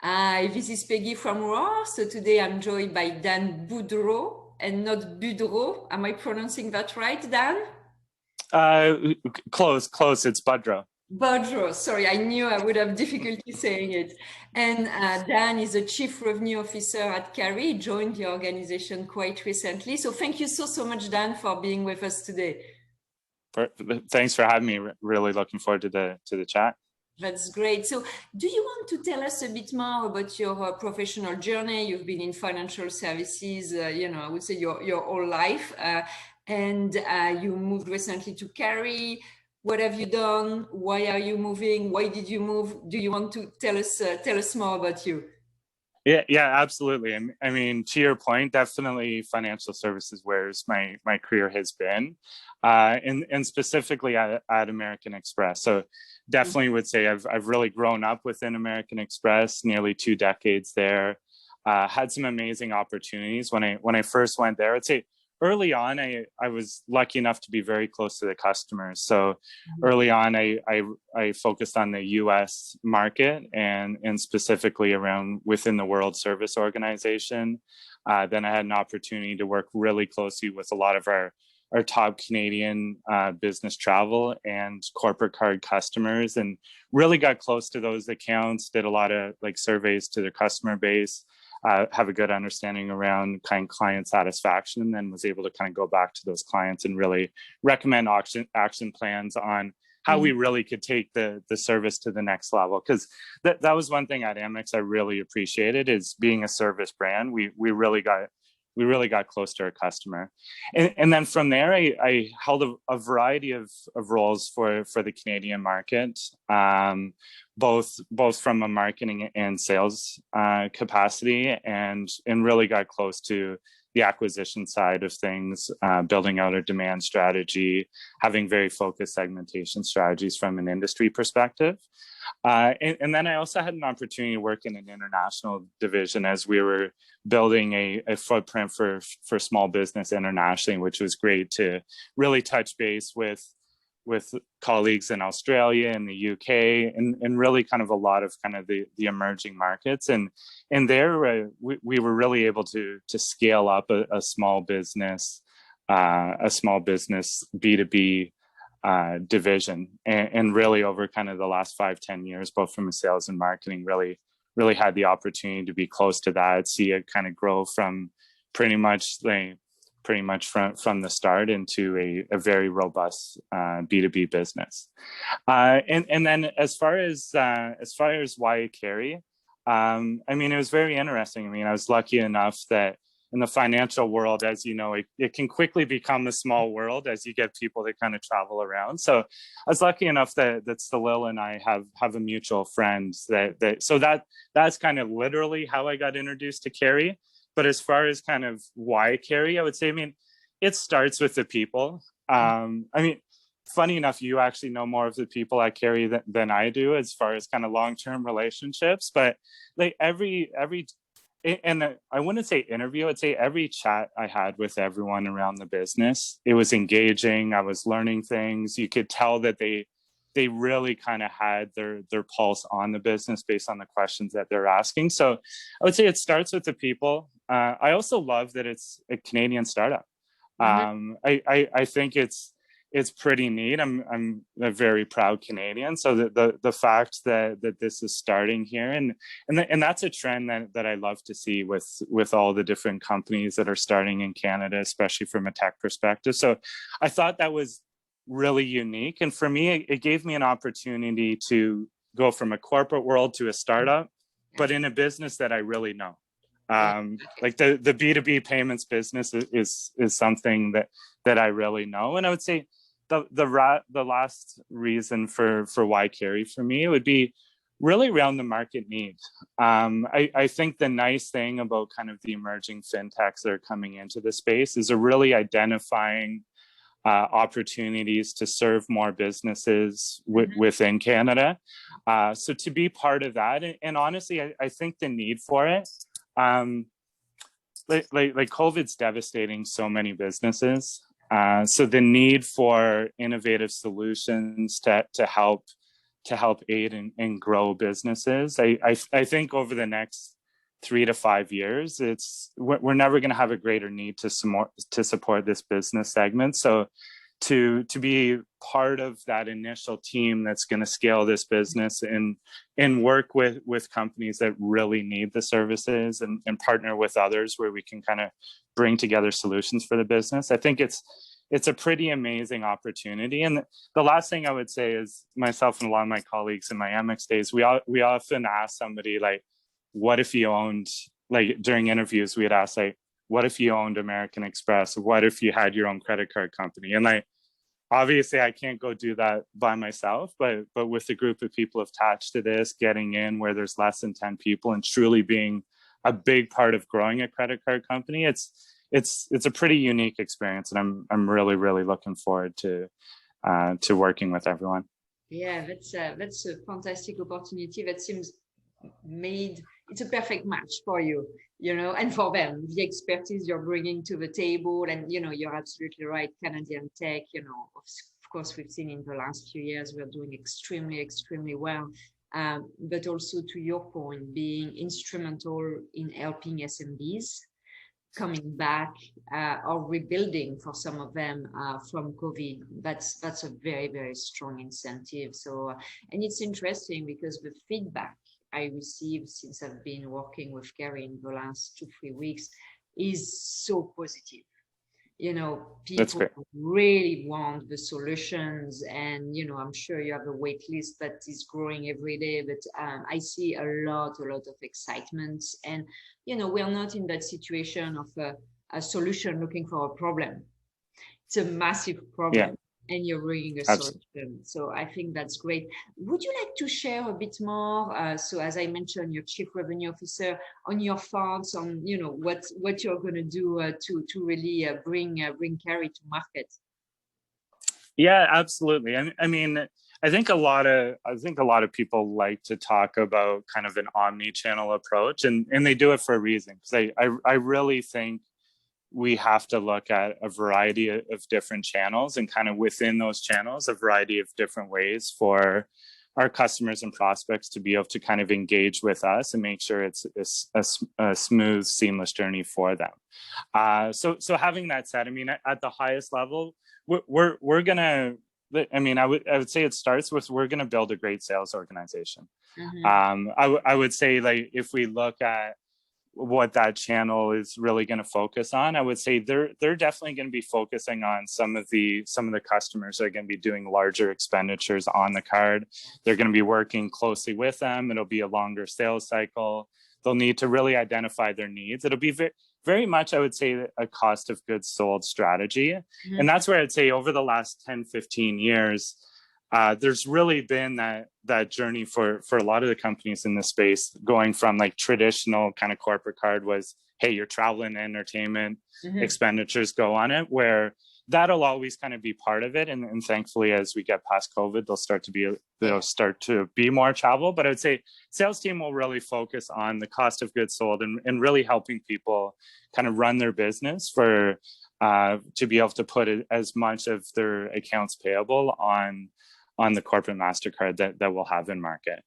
Hi, this is Peggy from Roar. So today I'm joined by Dan Budreau and not Budreau. Am I pronouncing that right, Dan? Uh, close. It's Budreau. Budreau. Sorry, I knew I would have difficulty saying it. And Dan is the Chief Revenue Officer at Carry. He joined the organization quite recently. So thank you so much, Dan, for being with us today. Thanks for having me. Really looking forward to the chat. That's great. So, do you want to tell us a bit more about your professional journey? You've been in financial services, I would say your whole life, and you moved recently to Cary. What have you done? Why are you moving? Why did you move? Do you want to tell us more about you? Yeah, absolutely. I mean, to your point, definitely financial services where my career has been, and specifically at American Express. So definitely would say I've really grown up within American Express, nearly 2 decades there. Had some amazing opportunities when I first went there. I'd say early on, I was lucky enough to be very close to the customers. So early on, I focused on the U.S. market and specifically around within the World Service Organization. Then I had an opportunity to work really closely with a lot of our top Canadian business travel and corporate card customers, and really got close to those accounts, did a lot of like surveys to their customer base, have a good understanding around kind of client satisfaction, and then was able to kind of go back to those clients and really recommend action plans on how we really could take the service to the next level. Because that was one thing at Amex I really appreciated, is being a service brand. We really got close to our customer. And then from there, I held a variety of roles for the Canadian market, both from a marketing and sales capacity, and really got close to the acquisition side of things, building out a demand strategy, having very focused segmentation strategies from an industry perspective. And then I also had an opportunity to work in an international division as we were building a footprint for small business internationally, which was great to really touch base with colleagues in Australia and the UK, and really kind of a lot of kind of the emerging markets. And there we were really able to scale up a small business B2B division, and really over kind of the last 5-10 years, both from a sales and marketing, really had the opportunity to be close to that, see it kind of grow from pretty much from the start into a very robust B2B business. And then as far as why Carry, I mean, it was very interesting. I mean, I was lucky enough that in the financial world, as you know, it can quickly become a small world as you get people that kind of travel around. So I was lucky enough that Salil and I have a mutual friend so that's kind of literally how I got introduced to Carry. But as far as kind of why Carry, I would say, I mean, it starts with the people. I mean, funny enough, you actually know more of the people at Carry than I do as far as kind of long-term relationships. But like and I wouldn't say interview, I'd say every chat I had with everyone around the business, it was engaging. I was learning things. You could tell that they really kind of had their pulse on the business based on the questions that they're asking. So I would say it starts with the people. I also love that it's a Canadian startup. I think it's pretty neat. I'm a very proud Canadian. So the fact that this is starting here, and that's a trend that I love to see with all the different companies that are starting in Canada, especially from a tech perspective. So I thought that was really unique. And for me, it gave me an opportunity to go from a corporate world to a startup, but in a business that I really know. Like the B2B payments business is something that I really know. And I would say the last reason for why Carry for me would be really around the market need. I think the nice thing about kind of the emerging fintechs that are coming into the space is they're really identifying opportunities to serve more businesses within Canada. So to be part of that, and honestly, I think the need for it, like COVID's devastating so many businesses. So the need for innovative solutions to help help aid and grow businesses. I think over the next 3 to 5 years, we're never going to have a greater need to support this business segment. So to be part of that initial team that's going to scale this business and work with companies that really need the services and partner with others where we can kind of bring together solutions for the business. I think it's a pretty amazing opportunity. And the last thing I would say is, myself and a lot of my colleagues in my Amex days, we often ask somebody, like, what if you owned, like during interviews, we'd ask, like, what if you owned American Express? What if you had your own credit card company? And like, obviously I can't go do that by myself, but with a group of people attached to this, getting in where there's less than 10 people and truly being a big part of growing a credit card company, it's a pretty unique experience, and I'm really, really looking forward to working with everyone. Yeah, that's a fantastic opportunity that seems it's a perfect match for you, and for them, the expertise you're bringing to the table. And, you're absolutely right. Canadian tech, of course, we've seen in the last few years, we're doing extremely, extremely well. But also, to your point, being instrumental in helping SMBs coming back or rebuilding for some of them from COVID. That's a very, very strong incentive. So, and it's interesting because the feedback I received since I've been working with Gary in the last 2-3 weeks is so positive. People really want the solutions, and I'm sure you have a wait list that is growing every day, but I see a lot of excitement. And we're not in that situation of a solution looking for a problem. It's a massive problem, and you're bringing a solution. So I think that's great. Would you like to share a bit more? So as I mentioned, your Chief Revenue Officer, on your thoughts on what you're going to do to really bring Carry to market. Yeah, absolutely. I mean, I think a lot of people like to talk about kind of an omni-channel approach, and they do it for a reason, because I really think we have to look at a variety of different channels, and kind of within those channels, a variety of different ways for our customers and prospects to be able to kind of engage with us and make sure it's a smooth, seamless journey for them. So having that said, I mean, at the highest level, we're gonna, I mean, I would say it starts with, we're gonna build a great sales organization. Mm-hmm. I would say, like, if we look at what that channel is really going to focus on, I would say they're definitely going to be focusing on some of the customers that are going to be doing larger expenditures on the card. They're going to be working closely with them. It'll be a longer sales cycle. They'll need to really identify their needs. It'll be very much, I would say, a cost of goods sold strategy. Mm-hmm. And that's where I'd say over the last 10, 15 years, there's really been that journey for a lot of the companies in this space, going from like traditional kind of corporate card was, hey, your travel and entertainment mm-hmm. expenditures go on it, where that'll always kind of be part of it. And thankfully, as we get past COVID, they'll start to be more travel. But I would say sales team will really focus on the cost of goods sold and really helping people kind of run their business to be able to put as much of their accounts payable on the corporate MasterCard that we'll have in market.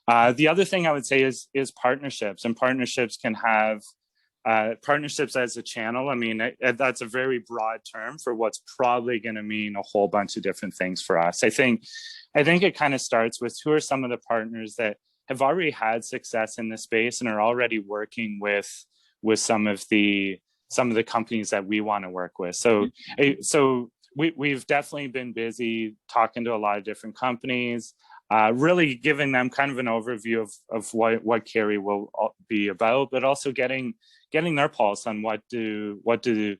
The other thing I would say is partnerships, and partnerships can have partnerships as a channel. I mean, that's a very broad term for what's probably going to mean a whole bunch of different things for us. I think it kind of starts with, who are some of the partners that have already had success in this space and are already working with some of the companies that we want to work with. So we've definitely been busy talking to a lot of different companies, really giving them kind of an overview of what Carry will be about, but also getting their pulse on what do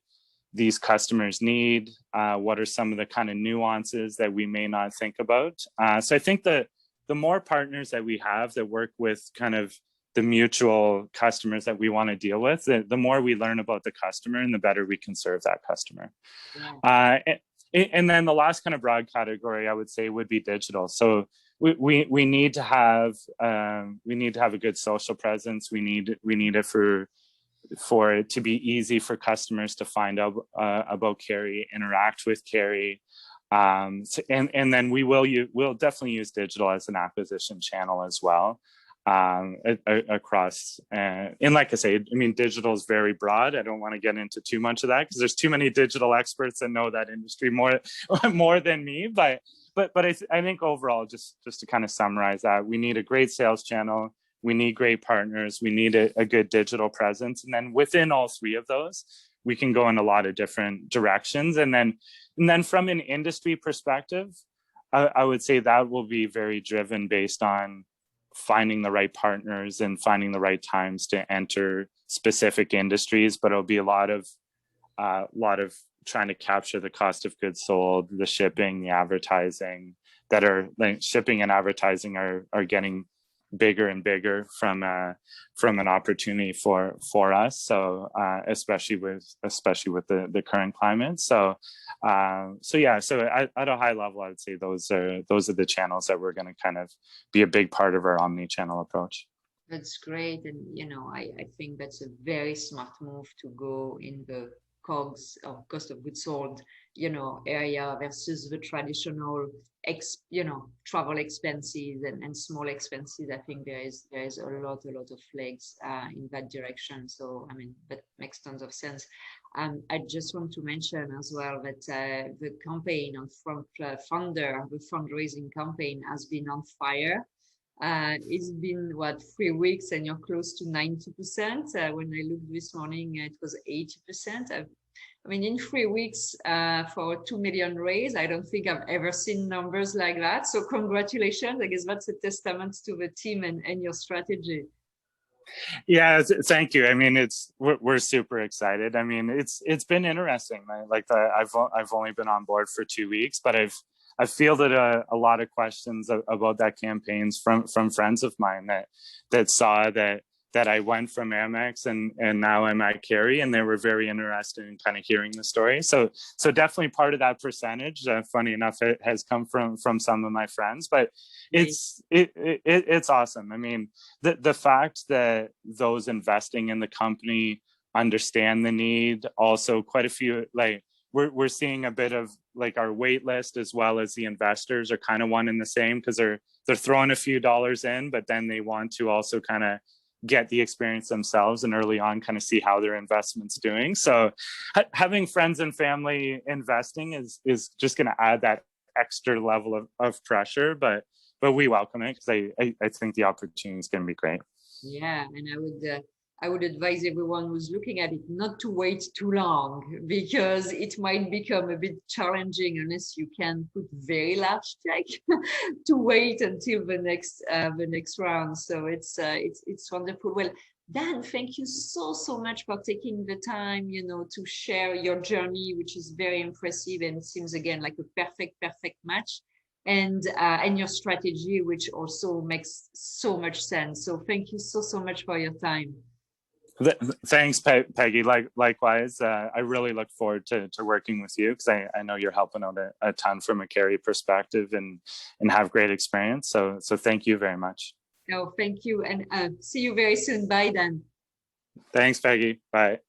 these customers need, what are some of the kind of nuances that we may not think about. So I think that the more partners that we have that work with kind of the mutual customers that we want to deal with, the more we learn about the customer and the better we can serve that customer. Yeah. And then the last kind of broad category I would say would be digital. So we need to have a good social presence. We need it for it to be easy for customers to find out about Carry, interact with Carry. And then we'll definitely use digital as an acquisition channel as well, across. And like I say, I mean, digital is very broad. I don't want to get into too much of that because there's too many digital experts that know that industry more than me. But I think overall, just to kind of summarize that, we need a great sales channel. We need great partners. We need a good digital presence. And then within all three of those, we can go in a lot of different directions. And then from an industry perspective, I would say that will be very driven based on finding the right partners and finding the right times to enter specific industries. But it'll be a lot of trying to capture the cost of goods sold, the shipping, the advertising, that are like shipping and advertising are getting bigger and bigger from an opportunity for us. So especially with the current climate. So yeah. So at a high level, I would say those are the channels that we're going to kind of be a big part of our omni-channel approach. That's great. And, I think that's a very smart move to go in the COGS or cost of goods sold, area versus the traditional, travel expenses and small expenses. I think there is a lot of flags in that direction. So, I mean, that makes tons of sense. I just want to mention as well that the campaign on the fundraising campaign has been on fire. It's been 3 weeks and you're close to 90%. When I looked this morning, it was 80%. I mean, in 3 weeks for a 2 million raise, I don't think I've ever seen numbers like that. So congratulations. I guess that's a testament to the team and your strategy. Yeah, thank you. I mean, we're super excited. I mean, it's been interesting. I've only been on board for 2 weeks, but I've fielded a lot of questions about that campaigns from friends of mine that saw that I went from Amex and now I'm at Carey, and they were very interested in kind of hearing the story. So definitely part of that percentage, funny enough, it has come from some of my friends, but it's awesome. I mean, the fact that those investing in the company understand the need. Also, quite a few, like we're seeing a bit of like our wait list as well as the investors are kind of one and the same, because they're throwing a few dollars in, but then they want to also kind of get the experience themselves and early on kind of see how their investment's doing. So having friends and family investing is just going to add that extra level of pressure, but we welcome it because I think the opportunity is going to be great. Yeah, and I would advise everyone who's looking at it not to wait too long, because it might become a bit challenging unless you can put very large check to wait until the next round. So it's wonderful. Well, Dan, thank you so much for taking the time, to share your journey, which is very impressive and seems again like a perfect match. And your strategy, which also makes so much sense. So thank you so much for your time. Thanks, Peggy. Likewise, I really look forward to working with you, because I know you're helping out a ton from a Carey perspective and have great experience. So thank you very much. No, thank you, and see you very soon. Bye, Dan. Thanks, Peggy. Bye.